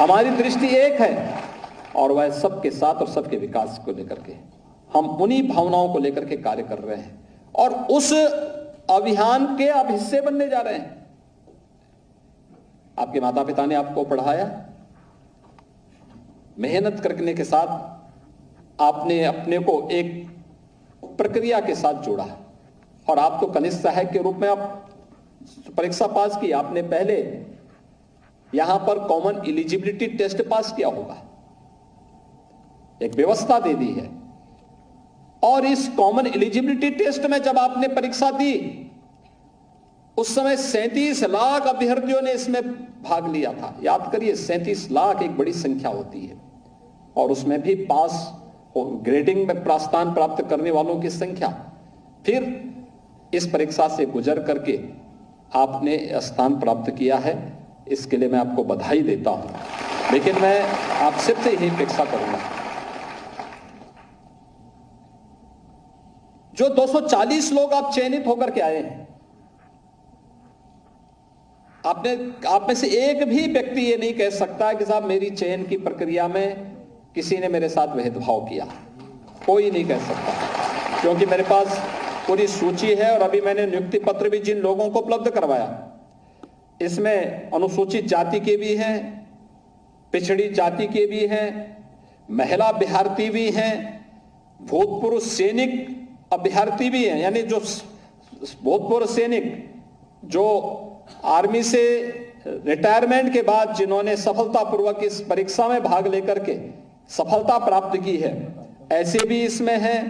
हमारी दृष्टि एक है और वह सबके साथ और सबके विकास को लेकर के, हम उन्हीं भावनाओं को लेकर के कार्य कर रहे हैं और उस अभियान के आप हिस्से बनने जा रहे हैं। आपके माता पिता ने आपको पढ़ाया, मेहनत करने के साथ आपने अपने को एक प्रक्रिया के साथ जोड़ा और आप तो कनिष्ठ सहायक के रूप में आप परीक्षा पास की। आपने पहले यहां पर कॉमन एलिजिबिलिटी टेस्ट पास किया होगा, एक व्यवस्था दे दी है और इस कॉमन एलिजिबिलिटी टेस्ट में जब आपने परीक्षा दी उस समय 37 लाख अभ्यर्थियों ने इसमें भाग लिया था। याद करिए, 37 लाख एक बड़ी संख्या होती है और उसमें भी पास और ग्रेडिंग में स्थान प्राप्त करने वालों की संख्या। फिर इस परीक्षा से गुजर करके आपने स्थान प्राप्त किया है, इसके लिए मैं आपको बधाई देता हूं। लेकिन मैं आपसे यही अपेक्षा करूंगा, जो 240 लोग आप चयनित होकर के आए हैं, आप में से एक भी व्यक्ति ये नहीं कह सकता कि साहब मेरी चयन की प्रक्रिया में किसी ने मेरे साथ भेदभाव किया। कोई नहीं कह सकता, क्योंकि मेरे पास पूरी सूची है और अभी मैंने नियुक्ति पत्र भी जिन लोगों को उपलब्ध करवाया, इसमें अनुसूचित जाति के भी हैं, पिछड़ी जाति के भी हैं, महिला अभ्यर्थी भी हैं, भूतपूर्व सैनिक अभ्यर्थी भी हैं, यानी जो भूतपूर्व सैनिक जो आर्मी से रिटायरमेंट के बाद जिन्होंने सफलतापूर्वक इस परीक्षा में भाग लेकर के सफलता प्राप्त की है, ऐसे भी इसमें हैं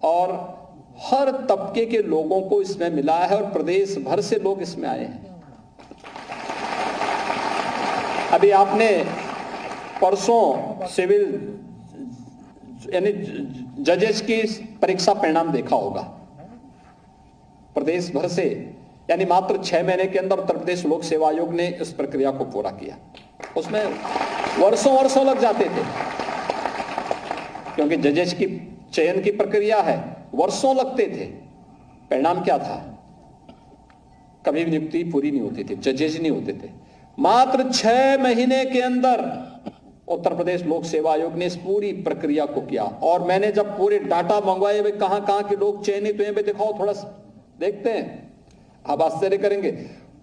और हर तबके के लोगों को इसमें मिला है और प्रदेश भर से लोग इसमें आए हैं। अभी आपने परसों सिविल यानी जजेस की परीक्षा परिणाम देखा होगा। प्रदेश भर से यानी मात्र 6 महीने के अंदर उत्तर प्रदेश लोक सेवा आयोग ने इस प्रक्रिया को पूरा किया। उसमें वर्षों लग जाते थे, क्योंकि जजेस की चयन की प्रक्रिया है, वर्षों लगते थे। परिणाम क्या था? कभी भी नियुक्ति पूरी नहीं होती थी, जजेस नहीं होते थे। मात्र 6 महीने के अंदर उत्तर प्रदेश लोक सेवा आयोग ने इस पूरी प्रक्रिया को किया। और मैंने जब पूरे डाटा मंगवाए वे कहां के लोग चयनित हुए, दिखाओ थोड़ा देखते हैं, आप आश्चर्य करेंगे।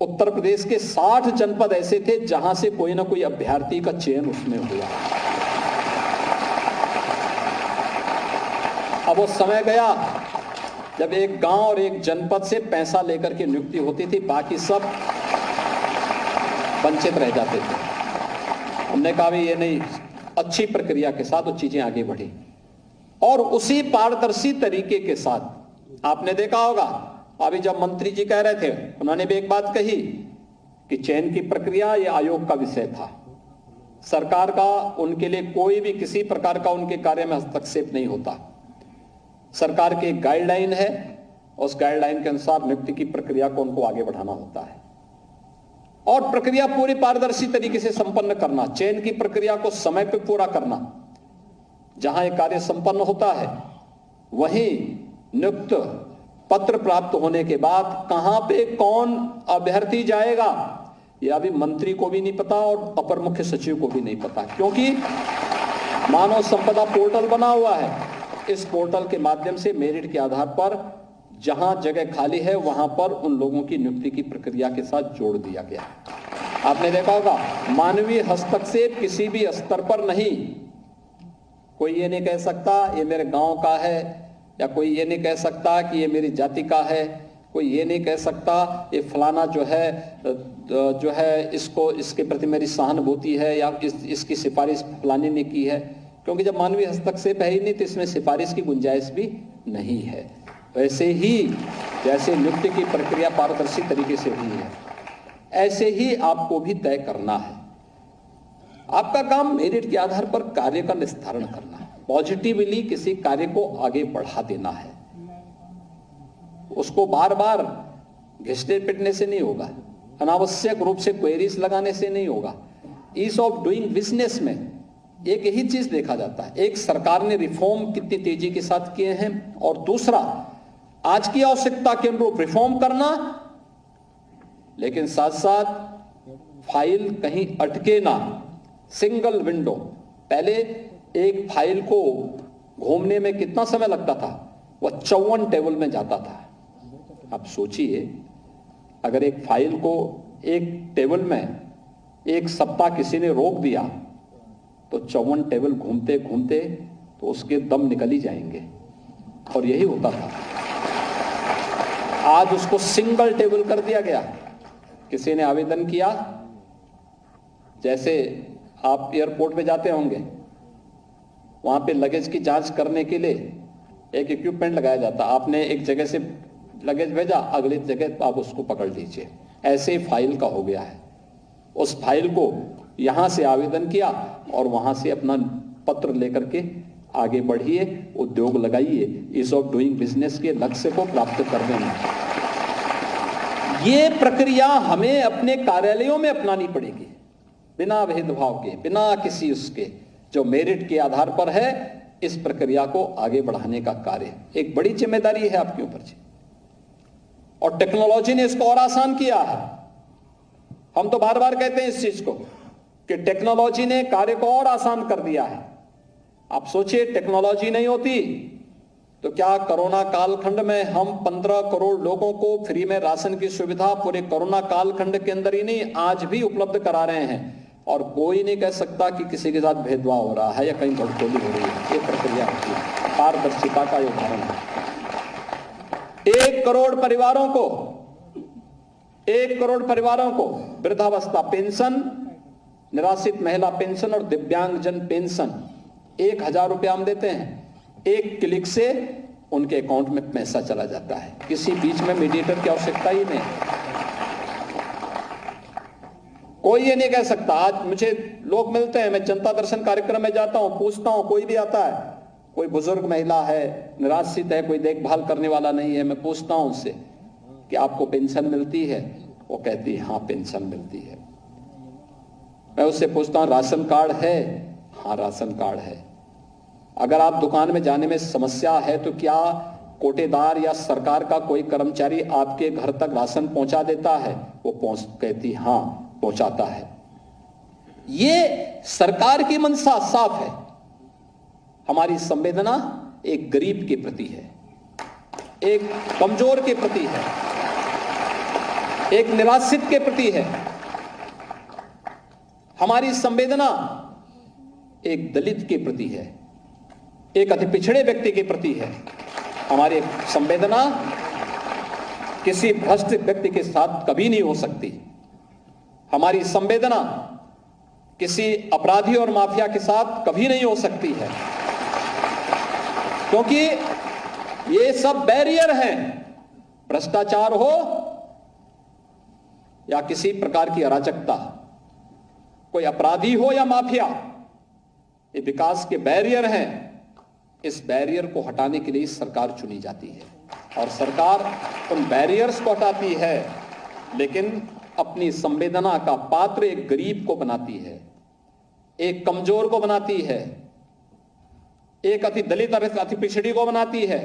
उत्तर प्रदेश के 60 जनपद ऐसे थे जहां से कोई ना कोई अभ्यर्थी का चयन उसमें हुआ। अब वो समय गया जब एक गांव और एक जनपद से पैसा लेकर के नियुक्ति होती थी, बाकी सब वंचित रह जाते थे। हमने कहा भी ये नहीं, अच्छी प्रक्रिया के साथ वो चीजें आगे बढ़ी और उसी पारदर्शी तरीके के साथ आपने देखा होगा। अभी जब मंत्री जी कह रहे थे, उन्होंने भी एक बात कही कि चयन की प्रक्रिया ये आयोग का विषय था, सरकार का उनके लिए कोई भी किसी प्रकार का उनके कार्य में हस्तक्षेप नहीं होता। सरकार की एक गाइडलाइन है, उस गाइडलाइन के अनुसार नियुक्ति की प्रक्रिया को उनको आगे बढ़ाना होता है और प्रक्रिया पूरी पारदर्शी तरीके से संपन्न करना, चयन की प्रक्रिया को समय पर पूरा करना। जहां यह कार्य संपन्न होता है वहीं नियुक्त पत्र प्राप्त होने के बाद कहां पे कौन अभ्यर्थी जाएगा यह अभी मंत्री को भी नहीं पता और अपर मुख्य सचिव को भी नहीं पता, क्योंकि मानव संपदा पोर्टल बना हुआ है। इस पोर्टल के माध्यम से मेरिट के आधार पर जहां जगह खाली है वहां पर उन लोगों की नियुक्ति की प्रक्रिया के साथ जोड़ दिया गया। आपने देखा होगा, मानवीय हस्तक्षेप किसी भी स्तर पर नहीं। कोई ये नहीं कह सकता ये मेरे गांव का है, या कोई ये नहीं कह सकता कि ये मेरी जाति का है, कोई ये नहीं कह सकता ये फलाना जो है इसको इसके प्रति मेरी सहानुभूति है या इसकी सिफारिश फलाने ने की है, क्योंकि जब मानवीय हस्तक्षेप है ही नहीं तो इसमें सिफारिश की गुंजाइश भी नहीं है। वैसे ही जैसे नियुक्ति की प्रक्रिया पारदर्शी तरीके से हुई है, ऐसे ही आपको भी तय करना है। आपका काम मेरिट के आधार पर कार्य का निस्तारण करना है, पॉजिटिवली किसी कार्य को आगे बढ़ा देना है। उसको बार बार घिसने पिटने से नहीं होगा, अनावश्यक रूप से क्वेरीज लगाने से नहीं होगा। ईज ऑफ डूइंग बिजनेस में एक यही चीज देखा जाता है, एक सरकार ने रिफॉर्म कितनी तेजी के साथ किए हैं और दूसरा आज की आवश्यकता के अनुरूप रिफॉर्म करना, लेकिन साथ साथ फाइल कहीं अटके ना, सिंगल विंडो। पहले एक फाइल को घूमने में कितना समय लगता था, वह 54 टेबल में जाता था। आप सोचिए, अगर एक फाइल को एक टेबल में एक सप्ताह किसी ने रोक दिया तो 54 टेबल घूमते घूमते तो उसके दम निकल ही जाएंगे, और यही होता था। आज उसको सिंगल टेबल कर दिया गया। किसी ने आवेदन किया, जैसे आप एयरपोर्ट पे जाते होंगे, वहां पे लगेज की जांच करने के लिए एक इक्विपमेंट लगाया जाता, आपने एक जगह से लगेज भेजा, अगली जगह आप उसको पकड़ लीजिए। ऐसे ही फाइल का हो गया है। उस फाइल को यहां से आवेदन किया और वहां से अपना पत्र लेकर के आगे बढ़िए, उद्योग लगाइए, ईज ऑफ डूइंग बिजनेस के लक्ष्य को प्राप्त करने में। ये प्रक्रिया हमें अपने कार्यालयों में अपनानी पड़ेगी, बिना भेदभाव के, बिना किसी उसके, जो मेरिट के आधार पर है। इस प्रक्रिया को आगे बढ़ाने का कार्य एक बड़ी जिम्मेदारी है आपके ऊपर जी, और टेक्नोलॉजी ने इसको और आसान किया है। हम तो बार बार कहते हैं इस चीज को कि टेक्नोलॉजी ने कार्य को और आसान कर दिया है। आप सोचिए, टेक्नोलॉजी नहीं होती तो क्या कोरोना कालखंड में हम 15 करोड़ लोगों को फ्री में राशन की सुविधा पूरे कोरोना कालखंड के अंदर ही नहीं, आज भी उपलब्ध करा रहे हैं, और कोई नहीं कह सकता कि किसी के साथ भेदभाव हो रहा है या कहीं बदतमीजी हो रही है। ये प्रक्रिया होती है, पारदर्शिता का उदाहरण है। 1 करोड़ परिवारों को वृद्धावस्था पेंशन, निराश्रित महिला पेंशन और दिव्यांगजन पेंशन 1000 रुपया हम देते हैं। एक क्लिक से उनके अकाउंट में पैसा चला जाता है, किसी बीच में मीडिएटर की आवश्यकता ही नहीं। कोई ये नहीं कह सकता। आज मुझे लोग मिलते हैं, मैं जनता दर्शन कार्यक्रम में जाता हूं, पूछता हूं, कोई भी आता है, कोई बुजुर्ग महिला है, निराश्रित है, कोई देखभाल करने वाला नहीं है, मैं पूछता हूं उससे कि आपको पेंशन मिलती है? वो कहती है हाँ पेंशन मिलती है। मैं उससे पूछता हूं राशन कार्ड है? हाँ राशन कार्ड है। अगर आप दुकान में जाने में समस्या है तो क्या कोटेदार या सरकार का कोई कर्मचारी आपके घर तक राशन पहुंचा देता है? वो कहती हाँ पहुंचाता है। ये सरकार की मंशा साफ है। हमारी संवेदना एक गरीब के प्रति है, एक कमजोर के प्रति है, एक निराश्रित के प्रति है। हमारी संवेदना एक दलित के प्रति है, एक अति पिछड़े व्यक्ति के प्रति है। हमारी संवेदना किसी भ्रष्ट व्यक्ति के साथ कभी नहीं हो सकती। हमारी संवेदना किसी अपराधी और माफिया के साथ कभी नहीं हो सकती है, क्योंकि ये सब बैरियर हैं। भ्रष्टाचार हो या किसी प्रकार की अराजकता, कोई अपराधी हो या माफिया, ये विकास के बैरियर हैं। इस बैरियर को हटाने के लिए सरकार चुनी जाती है, और सरकार उन बैरियर्स को हटाती है, लेकिन अपनी संवेदना का पात्र एक गरीब को बनाती है, एक कमजोर को बनाती है, एक अति दलित अति पिछड़ी को बनाती है,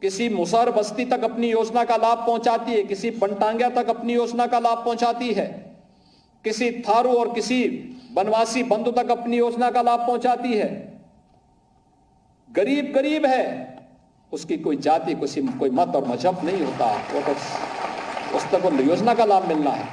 किसी मुसहर बस्ती तक अपनी योजना का लाभ पहुंचाती है, किसी बनटांगिया तक अपनी योजना का लाभ पहुंचाती है, किसी थारू और किसी वनवासी बंधु तक अपनी योजना का लाभ पहुंचाती है। गरीब गरीब है, उसकी कोई जाति, कोई मत और मजहब नहीं होता, वो बस उस तक वो योजना का लाभ मिलना है।